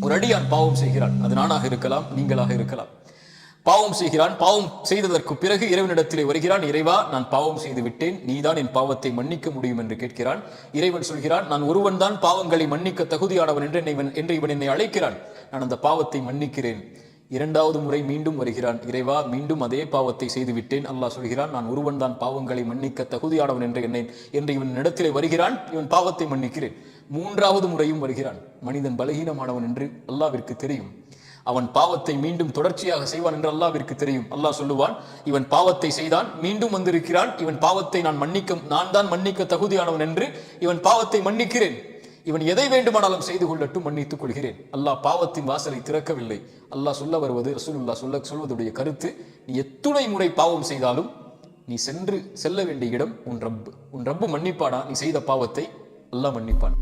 ஒரு அடியான் பாவம் செய்கிறான், அது நானாக இருக்கலாம், நீங்களாக இருக்கலாம். பாவம் செய்கிறான், பாவம் செய்ததற்கு பிறகு இறைவனிடத்திலே வருகிறான். இறைவா, நான் பாவம் செய்து விட்டேன், நீதான் என் பாவத்தை மன்னிக்க முடியும் என்று கேட்கிறான். இறைவன் சொல்கிறான், நான் ஒருவன் தான் பாவங்களை மன்னிக்க தகுதியானவன் என்று இவன் என்னை அழைக்கிறான், நான் அந்த பாவத்தை மன்னிக்கிறேன். இரண்டாவது முறை மீண்டும் வருகிறான். இறைவா, மீண்டும் அதே பாவத்தை செய்து விட்டேன். அல்லாஹ் சொல்கிறான், நான் ஒருவன் தான் பாவங்களை மன்னிக்க தகுதியானவன் என்று இவன் இடத்திலே வருகிறான், இவன் பாவத்தை மன்னிக்கிறேன். மூன்றாவது முறையும் வருகிறான். மனிதன் பலகீனமானவன் என்று அல்லாஹ்விற்கு தெரியும். அவன் பாவத்தை மீண்டும் தொடர்ச்சியாக செய்வான் என்று அல்லாஹ்விற்கு தெரியும். அல்லாஹ் சொல்லுவான், இவன் பாவத்தை செய்தான், மீண்டும் வந்திருக்கிறான், இவன் பாவத்தை நான் தான் மன்னிக்க தகுதியானவன் என்று இவன் பாவத்தை மன்னிக்கிறேன். இவன் எதை வேண்டுமானாலும் செய்து கொள்ளட்டும், மன்னித்துக் கொள்கிறேன். அல்லாஹ் பாவத்தின் வாசலை திறக்கவில்லை. அல்லாஹ் சொல்ல வருவது, ரசூலுல்லாஹ் சொல்வதுடைய கருத்து, நீ எத்துணை முறை பாவம் செய்தாலும் நீ செல்ல வேண்டிய இடம் உன் ரப்பு மன்னிப்பானா? நீ செய்த பாவத்தை அல்லாஹ் மன்னிப்பான்.